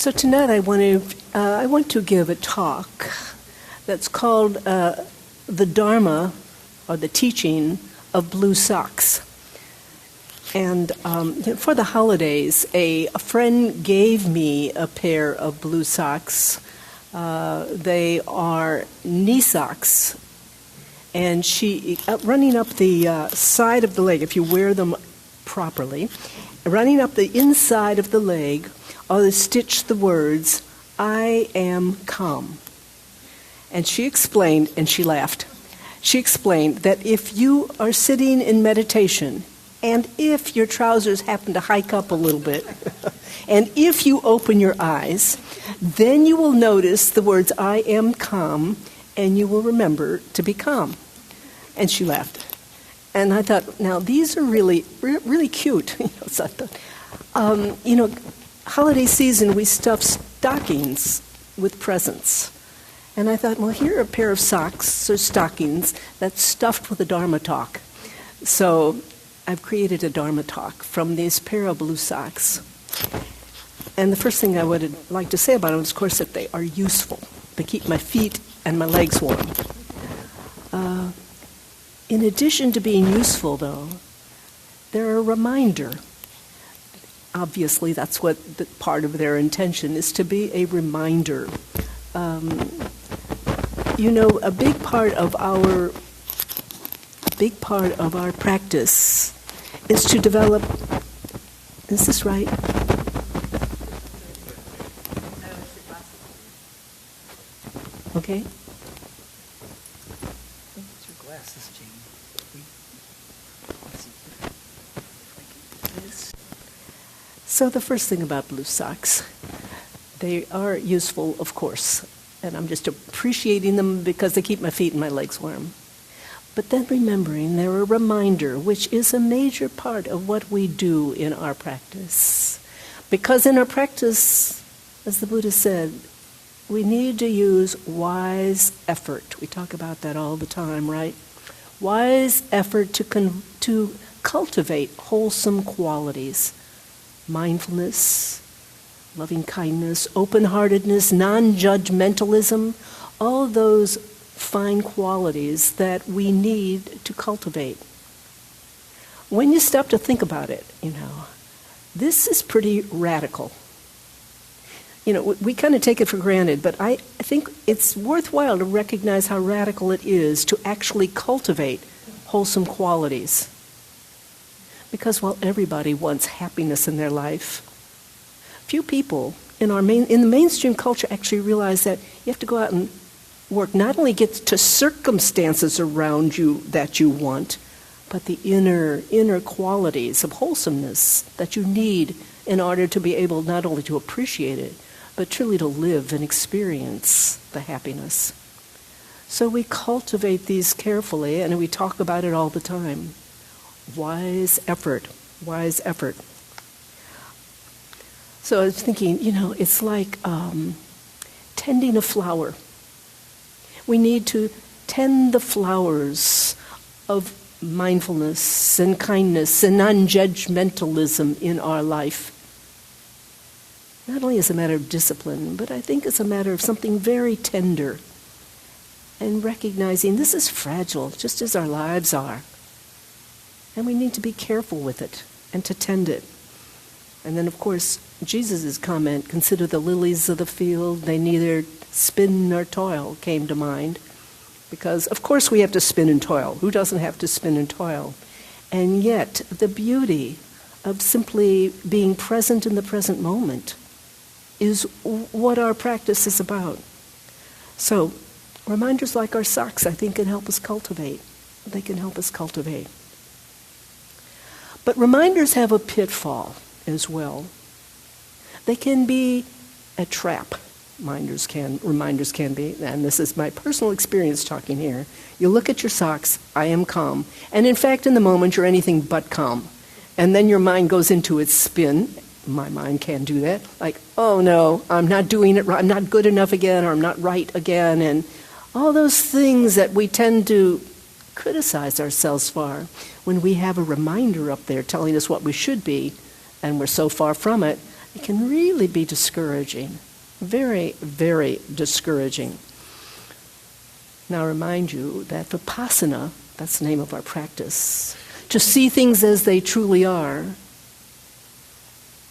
So tonight I want to give a talk that's called the Dharma, or the teaching of blue socks. And for the holidays, a friend gave me a pair of blue socks. They are knee socks, and she running up the side of the leg, if you wear them properly, running up the inside of the leg, are stitched the words, "I am calm." And she explained, and she laughed, she explained that if you are sitting in meditation, and if your trousers happen to hike up a little bit, and if you open your eyes, then you will notice the words, "I am calm," and you will remember to be calm. And she laughed. And I thought, now these are really, really cute. So I thought, holiday season, we stuff stockings with presents. And I thought, well, here are a pair of socks or stockings that's stuffed with a Dharma talk. So I've created a Dharma talk from these pair of blue socks. And the first thing I would like to say about them is, of course, that they are useful. They keep my feet and my legs warm. In addition to being useful, though, they're a reminder. Obviously, that's what part of their intention is, to be a reminder. A big part of our practice is to develop. Is this right? Okay. What's your glasses, Jane? So the first thing about blue socks, they are useful, of course, and I'm just appreciating them because they keep my feet and my legs warm. But then remembering they're a reminder, which is a major part of what we do in our practice. Because in our practice, as the Buddha said, we need to use wise effort. We talk about that all the time, right? Wise effort to cultivate wholesome qualities. Mindfulness, loving kindness, open-heartedness, non-judgmentalism, all those fine qualities that we need to cultivate. When you stop to think about it, this is pretty radical. We kind of take it for granted, but I think it's worthwhile to recognize how radical it is to actually cultivate wholesome qualities. Because while everybody wants happiness in their life, few people in the mainstream culture actually realize that you have to go out and work, not only get to circumstances around you that you want, but the inner qualities of wholesomeness that you need in order to be able not only to appreciate it, but truly to live and experience the happiness. So we cultivate these carefully, and we talk about it all the time. Wise effort, wise effort. So I was thinking, it's like tending a flower. We need to tend the flowers of mindfulness and kindness and non-judgmentalism in our life. Not only as a matter of discipline, but I think it's a matter of something very tender. And recognizing this is fragile, just as our lives are. And we need to be careful with it and to tend it. And then, of course, Jesus' comment, "Consider the lilies of the field, they neither spin nor toil," came to mind. Because, of course, we have to spin and toil. Who doesn't have to spin and toil? And yet, the beauty of simply being present in the present moment is what our practice is about. So, reminders like our socks, I think, can help us cultivate. They can help us cultivate. But reminders have a pitfall as well. They can be a trap. Reminders can be, and this is my personal experience talking here. You look at your socks, "I am calm," and in fact, in the moment, you're anything but calm. And then your mind goes into its spin. My mind can do that. Like, "Oh no, I'm not doing it right. I'm not good enough again, or I'm not right again," and all those things that we tend to criticize ourselves for. When we have a reminder up there telling us what we should be, and we're so far from it, It can really be discouraging. Very, very discouraging. Now I remind you that vipassana, that's the name of our practice, to see things as they truly are,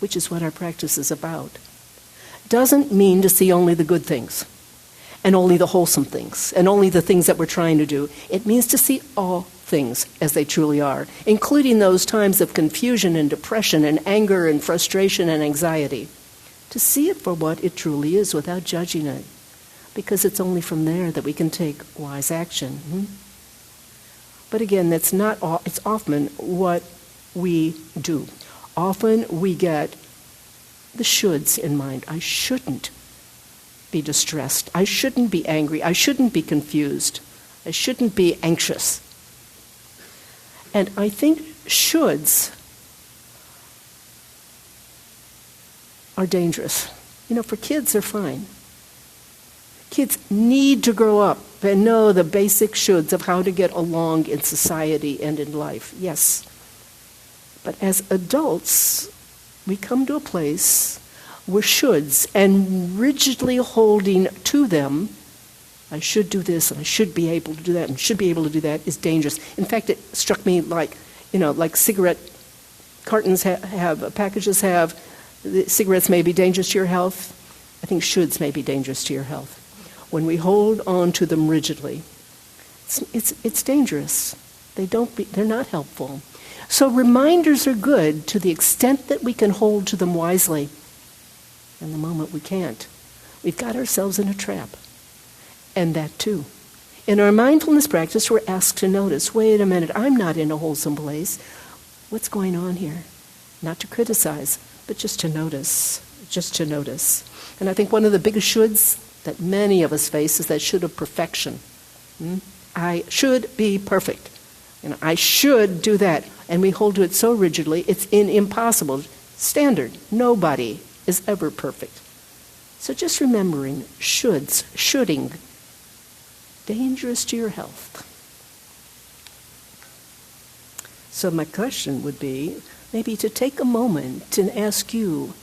which is what our practice is about, doesn't mean to see only the good things, and only the wholesome things, and only the things that we're trying to do. It means to see all things as they truly are, including those times of confusion and depression and anger and frustration and anxiety. To see it for what it truly is without judging it, because it's only from there that we can take wise action. But again, that's not all, it's often what we do. Often we get the shoulds in mind. I shouldn't be distressed. I shouldn't be angry. I shouldn't be confused. I shouldn't be anxious. And I think shoulds are dangerous. For kids, they're fine. Kids need to grow up and know the basic shoulds of how to get along in society and in life. Yes. But as adults, we come to a place where shoulds and rigidly holding to them, I should do this and I should be able to do that and should be able to do that, is dangerous. In fact, it struck me like cigarette cartons packages have, the cigarettes may be dangerous to your health. I think shoulds may be dangerous to your health. When we hold on to them rigidly, it's dangerous. They're not helpful. So reminders are good to the extent that we can hold to them wisely. And the moment we can't, we've got ourselves in a trap. And that too. In our mindfulness practice, we're asked to notice, wait a minute, I'm not in a wholesome place. What's going on here? Not to criticize, but just to notice. Just to notice. And I think one of the biggest shoulds that many of us face is that should of perfection. I should be perfect. I should do that. And we hold to it so rigidly, it's an impossible standard. Nobody is ever perfect. So just remembering shoulding, dangerous to your health. So my question would be maybe to take a moment and ask you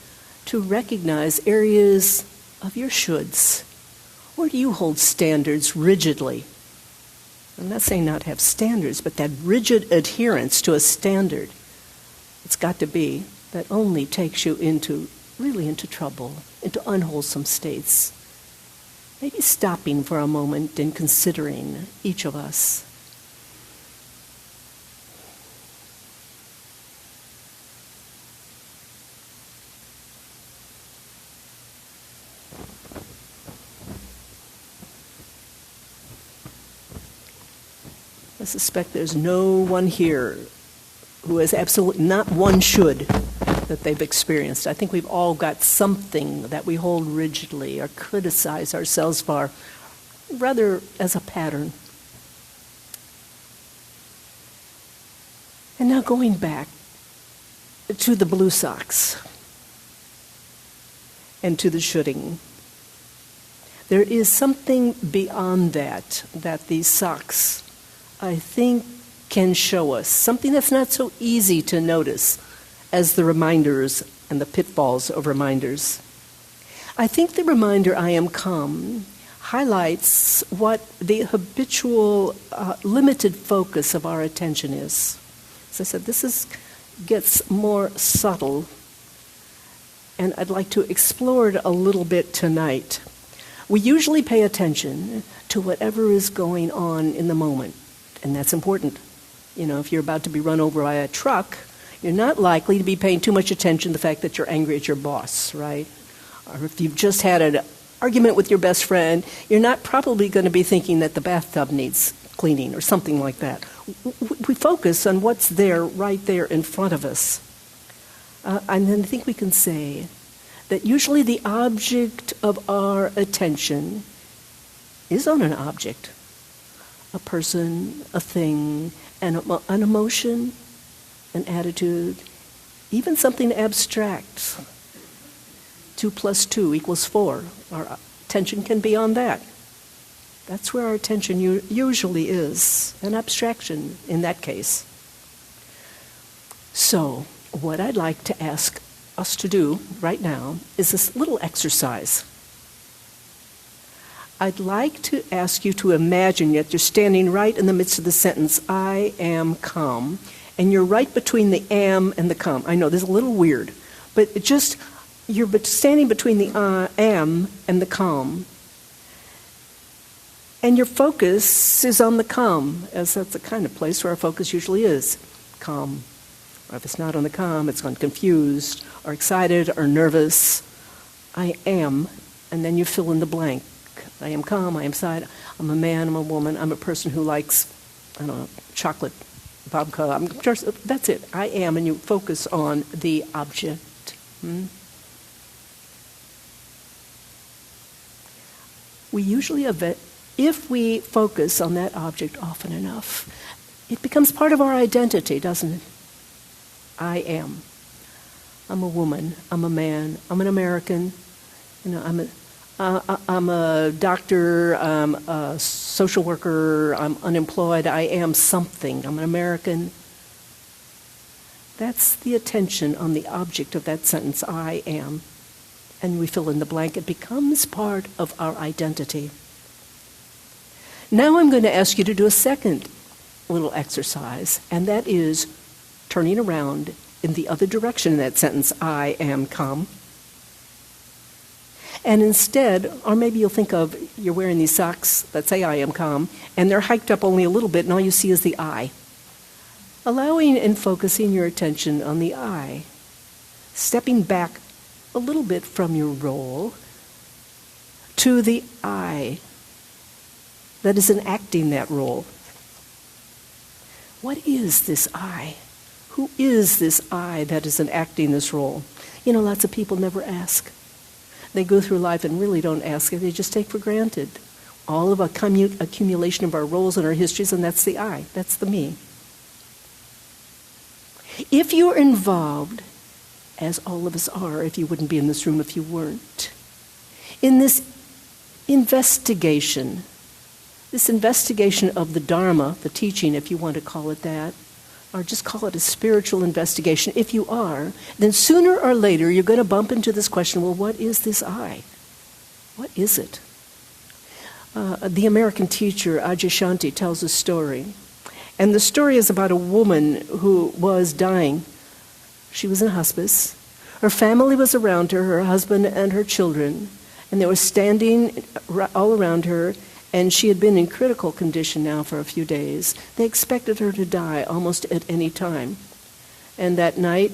to recognize areas of your shoulds. Where do you hold standards rigidly? I'm not saying not have standards, but that rigid adherence to a standard, it's got to be, that only takes you into trouble, into unwholesome states. Maybe stopping for a moment and considering each of us. I suspect there's no one here who has absolutely not one should that they've experienced. I think we've all got something that we hold rigidly or criticize ourselves for, rather as a pattern. And now going back to the blue socks and to the shoulding. There is something beyond that these socks, I think, can show us. Something that's not so easy to notice as the reminders and the pitfalls of reminders. I think the reminder, I am calm, highlights what the habitual limited focus of our attention is. As I said, this gets more subtle, and I'd like to explore it a little bit tonight. We usually pay attention to whatever is going on in the moment, and that's important. If you're about to be run over by a truck, you're not likely to be paying too much attention to the fact that you're angry at your boss, right? Or if you've just had an argument with your best friend, you're not probably going to be thinking that the bathtub needs cleaning or something like that. We focus on what's there, right there in front of us. And then I think we can say that usually the object of our attention is on an object, a person, a thing, an emotion, an attitude, even something abstract. 2 + 2 = 4. Our attention can be on that. That's where our attention usually is, an abstraction in that case. So, what I'd like to ask us to do right now is this little exercise. I'd like to ask you to imagine that you're standing right in the midst of the sentence, I am calm, and you're right between the am and the calm. I know this is a little weird, but you're standing between the am and the calm. And your focus is on the calm, as that's the kind of place where our focus usually is, calm. Or if it's not on the calm, it's on confused, or excited, or nervous. I am, and then you fill in the blank. I am calm, I am excited, I'm a man, I'm a woman, I'm a person who likes, I don't know, chocolate, vodka. That's it. I am, and you focus on the object. We usually if we focus on that object often enough, it becomes part of our identity, doesn't it? I am. I'm a woman. I'm a man. I'm an American. I'm a doctor. I'm a social worker. I'm unemployed. I am something. I'm an American. That's the attention on the object of that sentence, I am. And we fill in the blank. It becomes part of our identity. Now I'm going to ask you to do a second little exercise, and that is turning around in the other direction in that sentence, I am calm. And instead, or maybe you'll think of, you're wearing these socks that say I am calm, and they're hiked up only a little bit, and all you see is the I. Allowing and focusing your attention on the I. Stepping back a little bit from your role to the I that is enacting that role. What is this I? Who is this I that is enacting this role? Lots of people never ask. They go through life and really don't ask it. They just take for granted all of a accumulation of our roles and our histories, and that's the I. That's the me. If you're involved, as all of us are, if you wouldn't be in this room if you weren't, in this investigation of the Dharma, the teaching, if you want to call it that, or just call it a spiritual investigation, if you are, then sooner or later you're going to bump into this question, well, what is this I? What is it? The American teacher, Adyashanti, tells a story. And the story is about a woman who was dying. She was in hospice. Her family was around her husband and her children, and they were standing all around her, and she had been in critical condition now for a few days. They expected her to die almost at any time. And that night,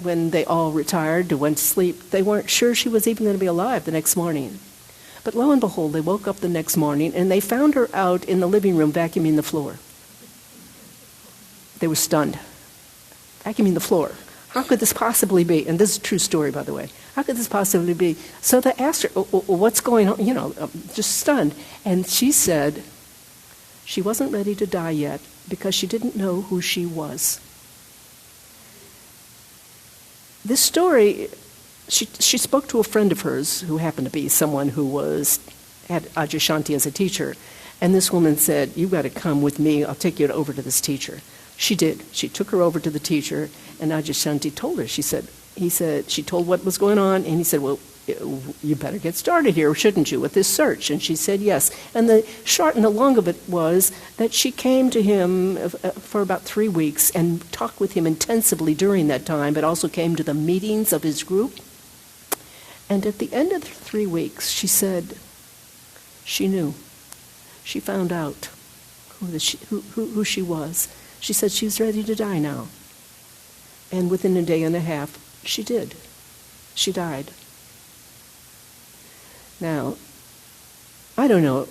when they all retired, went to sleep, they weren't sure she was even going to be alive the next morning. But lo and behold, they woke up the next morning, and they found her out in the living room vacuuming the floor. They were stunned. Vacuuming the floor. How could this possibly be? And this is a true story, by the way. How could this possibly be? So they asked her, what's going on? Just stunned. And she said she wasn't ready to die yet because she didn't know who she was. This story, she spoke to a friend of hers who happened to be someone who had Adyashanti as a teacher. And this woman said, you've got to come with me. I'll take you over to this teacher. She did. She took her over to the teacher, and Adyashanti told her. She told what was going on, and he said, well, you better get started here, shouldn't you, with this search? And she said yes. And the short and the long of it was that she came to him for about 3 weeks and talked with him intensively during that time, but also came to the meetings of his group. And at the end of the 3 weeks, she said she knew. She found out who she was. She said she was ready to die now. And within a day and a half, she did. She died. Now, I don't know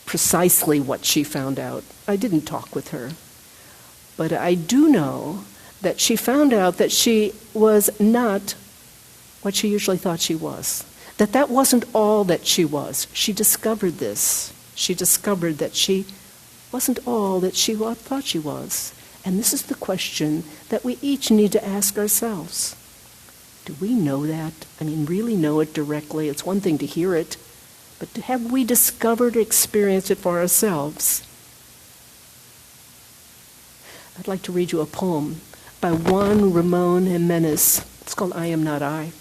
precisely what she found out. I didn't talk with her. But I do know that she found out that she was not what she usually thought she was. That wasn't all that she was. She discovered this. She discovered that she wasn't all that she thought she was. And this is the question that we each need to ask ourselves. Do we know that? Really know it directly? It's one thing to hear it, but have we discovered or experienced it for ourselves? I'd like to read you a poem by Juan Ramon Jimenez. It's called I Am Not I.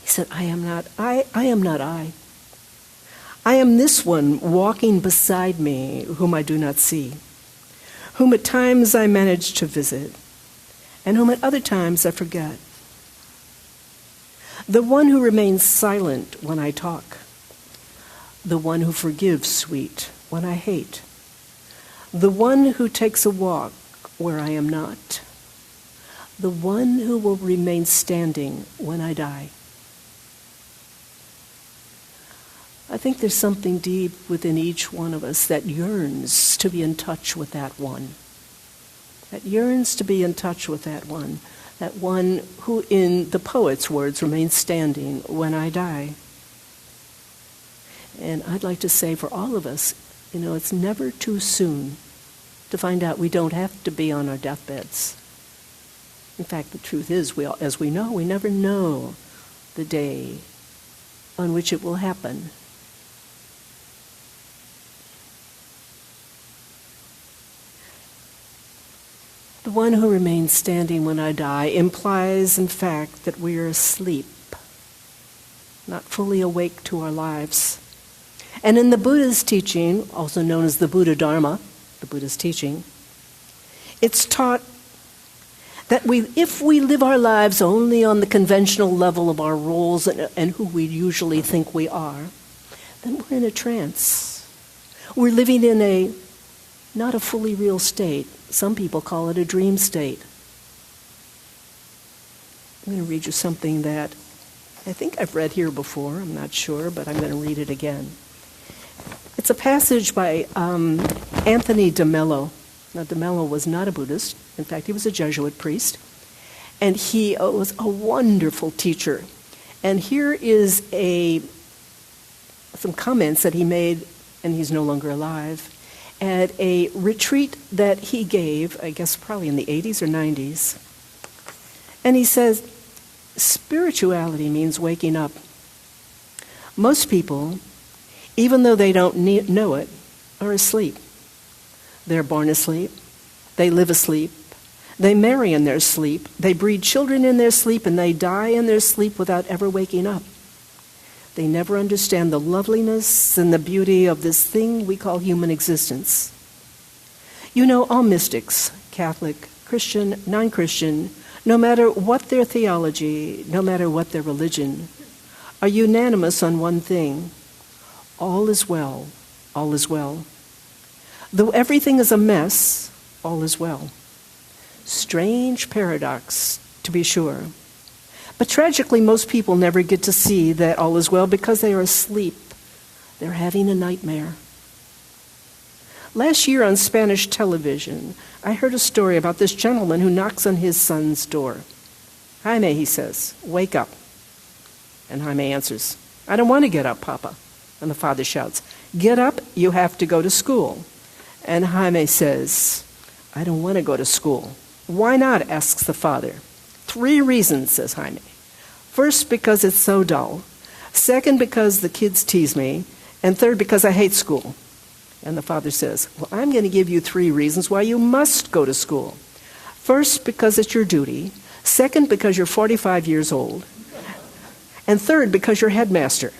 He said, I am not I. I am this one walking beside me whom I do not see, whom at times I manage to visit, and whom at other times I forget. The one who remains silent when I talk, the one who forgives sweet when I hate, the one who takes a walk where I am not, the one who will remain standing when I die. I think there's something deep within each one of us that yearns to be in touch with that one. That yearns to be in touch with that one who, in the poet's words, remains standing when I die. And I'd like to say for all of us, it's never too soon to find out we don't have to be on our deathbeds. In fact, the truth is, as we know, we never know the day on which it will happen. The one who remains standing when I die implies, in fact, that we are asleep, not fully awake to our lives. And in the Buddha's teaching, also known as the Buddha Dharma, the Buddha's teaching, it's taught that if we live our lives only on the conventional level of our roles and who we usually think we are, then we're in a trance. We're living in not a fully real state. Some people call it a dream state. I'm going to read you something that I think I've read here before. I'm not sure, but I'm going to read it again. It's a passage by Anthony de Mello. Now, de Mello was not a Buddhist. In fact, he was a Jesuit priest. And he was a wonderful teacher. And here is some comments that he made, and he's no longer alive, at a retreat that he gave, I guess probably in the 80s or 90s. And he says, spirituality means waking up. Most people, even though they don't know it, are asleep. They're born asleep. They live asleep. They marry in their sleep. They breed children in their sleep, and they die in their sleep without ever waking up. They never understand the loveliness and the beauty of this thing we call human existence. All mystics, Catholic, Christian, non-Christian, no matter what their theology, no matter what their religion, are unanimous on one thing. All is well, all is well. Though everything is a mess, all is well. Strange paradox, to be sure. But tragically, most people never get to see that all is well because they are asleep. They're having a nightmare. Last year on Spanish television, I heard a story about this gentleman who knocks on his son's door. Jaime, he says, wake up. And Jaime answers, I don't want to get up, Papa. And the father shouts, get up, you have to go to school. And Jaime says, I don't want to go to school. Why not, asks the father. 3 reasons, says Jaime. First, because it's so dull. Second, because the kids tease me. And third, because I hate school. And the father says, well, I'm going to give you 3 reasons why you must go to school. First, because it's your duty. Second, because you're 45 years old. And third, because you're headmaster.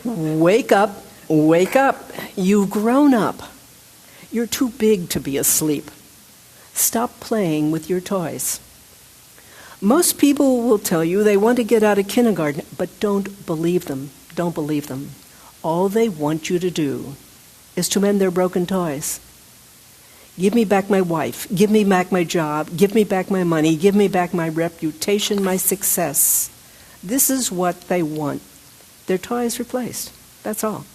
Wake up, wake up. You've grown up. You're too big to be asleep. Stop playing with your toys. Most people will tell you they want to get out of kindergarten, but don't believe them. Don't believe them. All they want you to do is to mend their broken toys. Give me back my wife. Give me back my job. Give me back my money. Give me back my reputation, my success. This is what they want. Their toys replaced. That's all.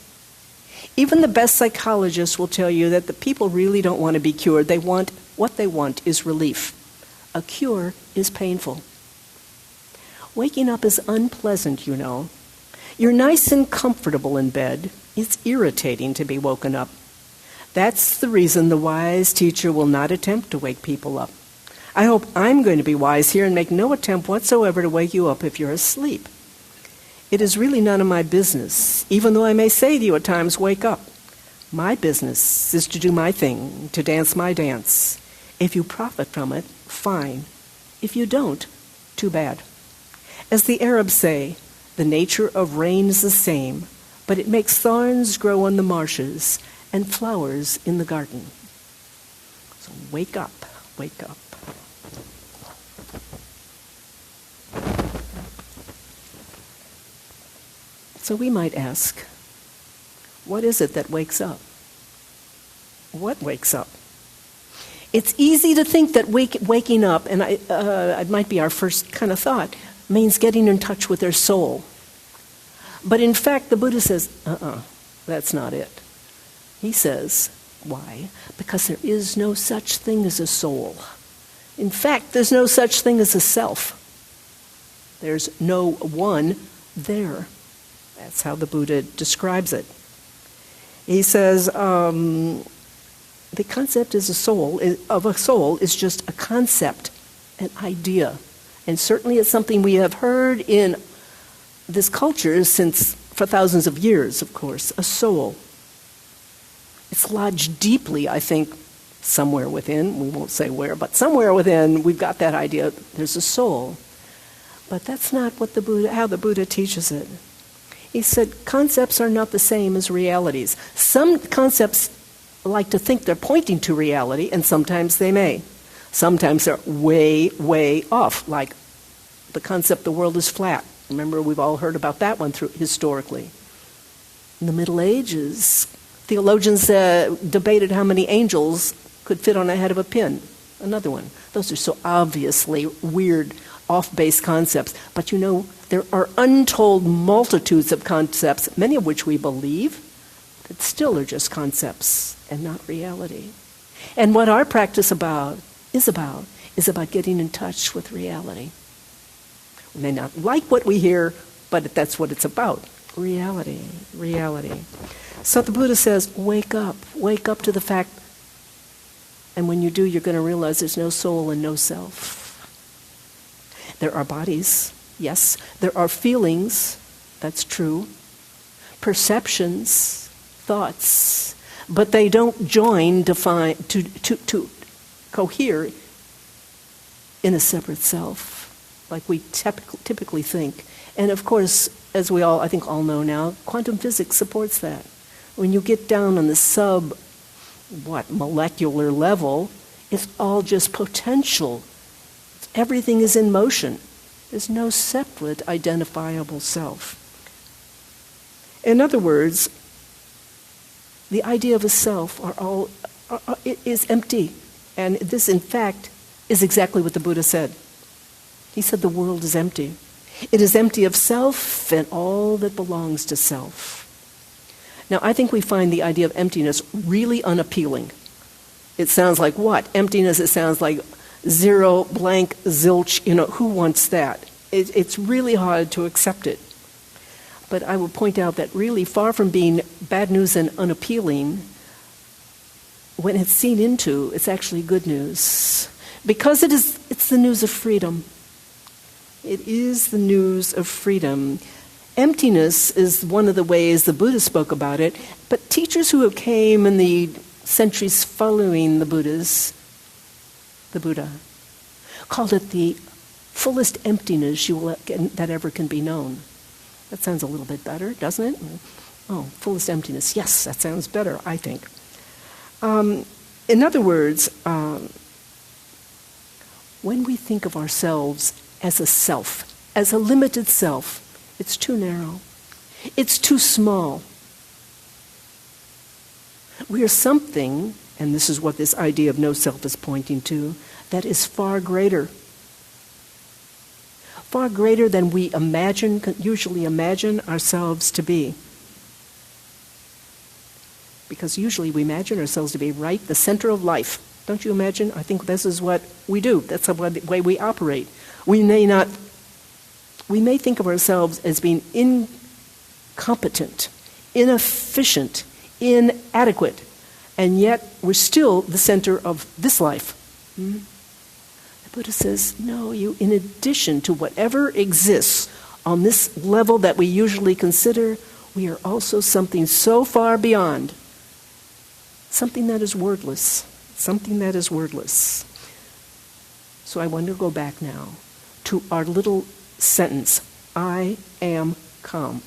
Even the best psychologists will tell you that the people really don't want to be cured. What they want is relief. A cure is painful. Waking up is unpleasant, You're nice and comfortable in bed. It's irritating to be woken up. That's the reason the wise teacher will not attempt to wake people up. I hope I'm going to be wise here and make no attempt whatsoever to wake you up if you're asleep. It is really none of my business, even though I may say to you at times, wake up. My business is to do my thing, to dance my dance. If you profit from it, fine. If you don't, too bad. As the Arabs say, the nature of rain is the same, but it makes thorns grow on the marshes and flowers in the garden. So wake up, wake up. So we might ask, what is it that wakes up? What wakes up? It's easy to think that waking up, and it might be our first kind of thought, means getting in touch with their soul. But in fact, the Buddha says, that's not it. He says, why? Because there is no such thing as a soul. In fact, there's no such thing as a self. There's no one there. That's how the Buddha describes it. He says, the concept of a soul is just a concept, an idea. And certainly it's something we have heard in this culture for thousands of years, of course, a soul. It's lodged deeply, I think, somewhere within, we won't say where, but somewhere within we've got that idea, there's a soul. But that's not how the Buddha teaches it. He said concepts are not the same as realities. Some concepts like to think they're pointing to reality, and sometimes they may. Sometimes they're way, way off, like the concept the world is flat. Remember, we've all heard about that one historically. In the Middle Ages, theologians debated how many angels could fit on the head of a pin. Another one. Those are so obviously weird, off-base concepts. But you know, there are untold multitudes of concepts, many of which we believe, that still are just concepts and not reality. And what our practice is about getting in touch with reality. We may not like what we hear, but that's what it's about. Reality, reality. So the Buddha says, wake up to the fact, and when you do, you're going to realize there's no soul and no self. There are bodies, yes. There are feelings, that's true. Perceptions, thoughts, but they don't join, define, to cohere in a separate self, like we typically think. And of course, as we all, I think, all know now, quantum physics supports that. When you get down on the molecular level, it's all just potential. Everything is in motion. There's no separate identifiable self. In other words, the idea of a self is empty. And this, in fact, is exactly what the Buddha said. He said the world is empty. It is empty of self and all that belongs to self. Now, I think we find the idea of emptiness really unappealing. It sounds like what? Emptiness, it sounds like zero, blank, zilch, who wants that? It's really hard to accept it. But I will point out that really far from being bad news and unappealing, when it's seen into, it's actually good news. Because it's the news of freedom. It is the news of freedom. Emptiness is one of the ways the Buddha spoke about it, but teachers who have came in the centuries following the Buddha, called it the fullest emptiness that ever can be known. That sounds a little bit better, doesn't it? Oh, fullest emptiness. Yes, that sounds better, I think. In other words, when we think of ourselves as a self, as a limited self, it's too narrow. It's too small. We are something, and this is what this idea of no self is pointing to, that is far greater. Far greater than we usually imagine ourselves to be. Because usually we imagine ourselves to be right the center of life. Don't you imagine? I think this is what we do. That's the way we operate. We may think of ourselves as being incompetent, inefficient, inadequate, and yet we're still the center of this life. The Buddha says, no, in addition to whatever exists on this level that we usually consider, we are also something so far beyond, something that is wordless, something that is wordless. So I want to go back now to our little sentence, I am calm.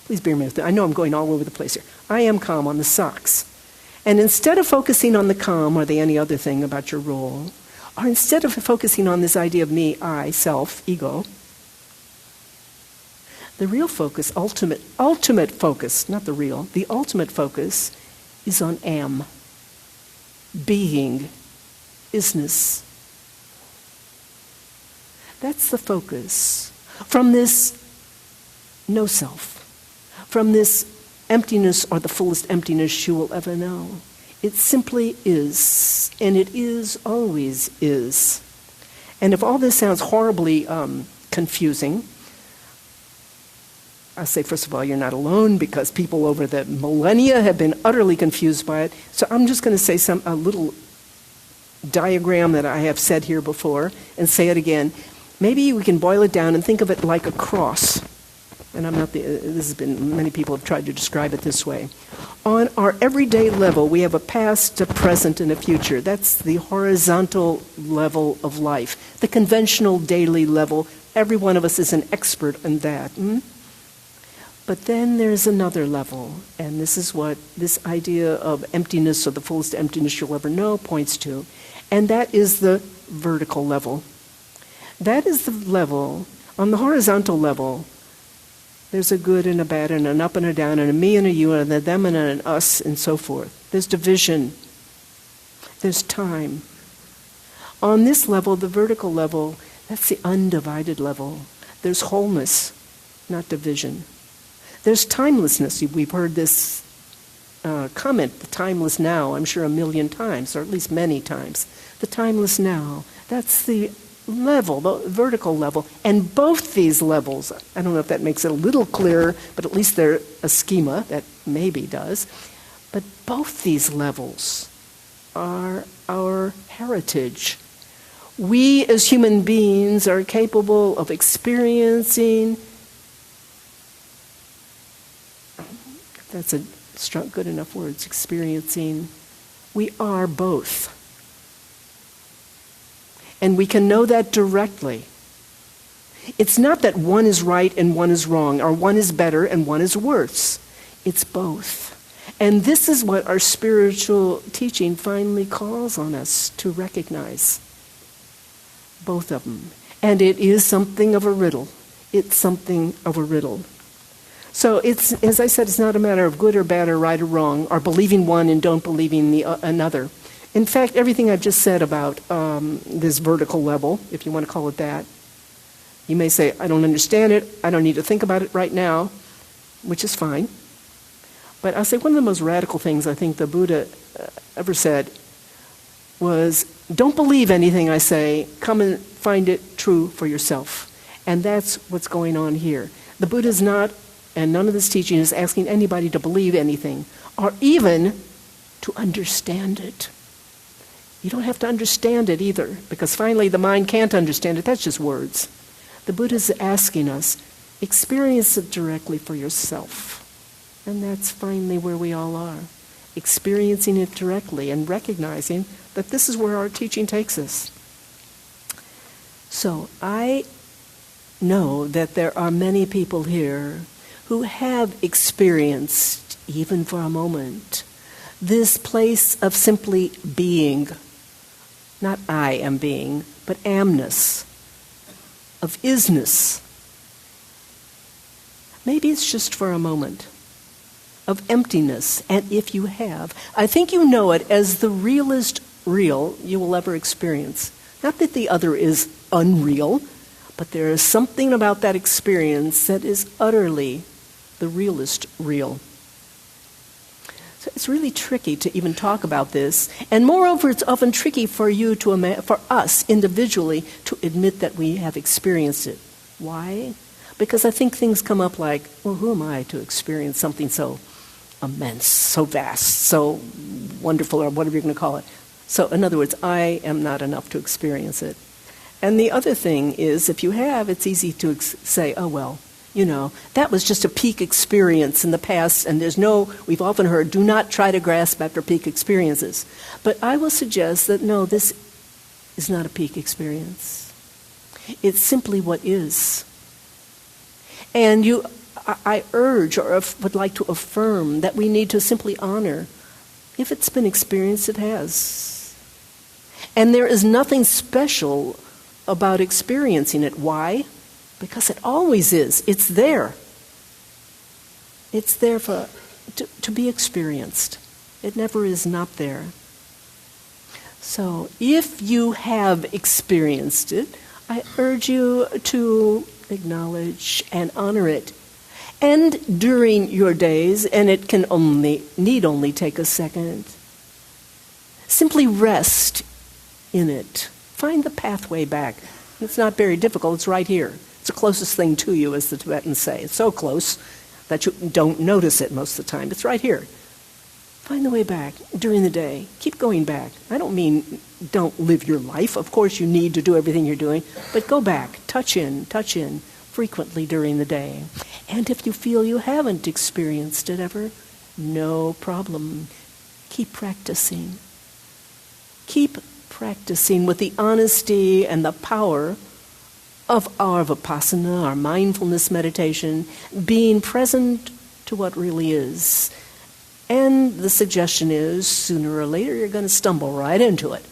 Please bear with me. I know I'm going all over the place here. I am calm on the socks. And instead of focusing on the calm or the any other thing about your role, or instead of focusing on this idea of me, I, self, ego, the real focus, ultimate focus, not the real, the ultimate focus is on am, being, isness. That's the focus. From this no self, from this emptiness or the fullest emptiness you will ever know. It simply is, and it is, always is. And if all this sounds horribly confusing, I'll say, first of all, you're not alone, because people over the millennia have been utterly confused by it. So I'm just going to say a little diagram that I have said here before and say it again. Maybe we can boil it down and think of it like a cross. And many people have tried to describe it this way. On our everyday level, we have a past, a present, and a future. That's the horizontal level of life. The conventional daily level, every one of us is an expert in that. But then there's another level, and this is what this idea of emptiness, or the fullest emptiness you'll ever know, points to. And that is the vertical level. That is the level, on the horizontal level, there's a good and a bad and an up and a down and a me and a you and a them and an us and so forth. There's division. There's time. On this level, the vertical level, that's the undivided level. There's wholeness, not division. There's timelessness. We've heard this comment, the timeless now, I'm sure 1,000,000 times, or at least many times. The timeless now, that's the level, the vertical level. And both these levels, I don't know if that makes it a little clearer, but at least they're a schema that maybe does. But both these levels are our heritage. We as human beings are capable of experiencing, if that's a strong, good enough words, experiencing, we are both. And we can know that directly. It's not that one is right and one is wrong, or one is better and one is worse. It's both. And this is what our spiritual teaching finally calls on us to recognize. Both of them. And it is something of a riddle. It's something of a riddle. So it's, as I said, it's not a matter of good or bad or right or wrong, or believing one and don't believing another. In fact, everything I've just said about this vertical level, if you want to call it that, you may say, I don't understand it, I don't need to think about it right now, which is fine. But I'll say one of the most radical things I think the Buddha ever said was, don't believe anything I say, come and find it true for yourself. And that's what's going on here. The Buddha is not, and none of this teaching is asking anybody to believe anything, or even to understand it. You don't have to understand it either, because finally the mind can't understand it. That's just words. The Buddha is asking us, experience it directly for yourself. And that's finally where we all are. Experiencing it directly and recognizing that this is where our teaching takes us. So I know that there are many people here who have experienced, even for a moment, this place of simply being. Not I am being, but amness, of isness. Maybe it's just for a moment, of emptiness. And if you have, I think you know it as the realest real you will ever experience. Not that the other is unreal, but there is something about that experience that is utterly the realest real. So it's really tricky to even talk about this, and moreover, it's often tricky for you for us individually to admit that we have experienced it. Why? Because I think things come up like, well, who am I to experience something so immense, so vast, so wonderful, or whatever you're going to call it. So, in other words, I am not enough to experience it. And the other thing is, if you have, it's easy to say, oh, well, That was just a peak experience in the past, and we've often heard, do not try to grasp after peak experiences. But I will suggest that no, this is not a peak experience. It's simply what is. And I urge or would like to affirm that we need to simply honor, if it's been experienced, it has. And there is nothing special about experiencing it. Why? Because it always is. It's there. It's there to be experienced. It never is not there. So if you have experienced it, I urge you to acknowledge and honor it. And during your days, and it need only take a second, simply rest in it. Find the pathway back. It's not very difficult. It's right here. It's the closest thing to you, as the Tibetans say. It's so close that you don't notice it most of the time. It's right here. Find the way back during the day. Keep going back. I don't mean don't live your life. Of course you need to do everything you're doing, but go back. Touch in frequently during the day. And if you feel you haven't experienced it ever, no problem. Keep practicing. Keep practicing with the honesty and the power of our vipassana, our mindfulness meditation, being present to what really is. And the suggestion is, sooner or later, you're going to stumble right into it,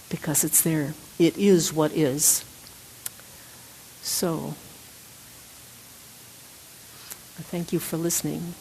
because it's there. It is what is. So, I thank you for listening.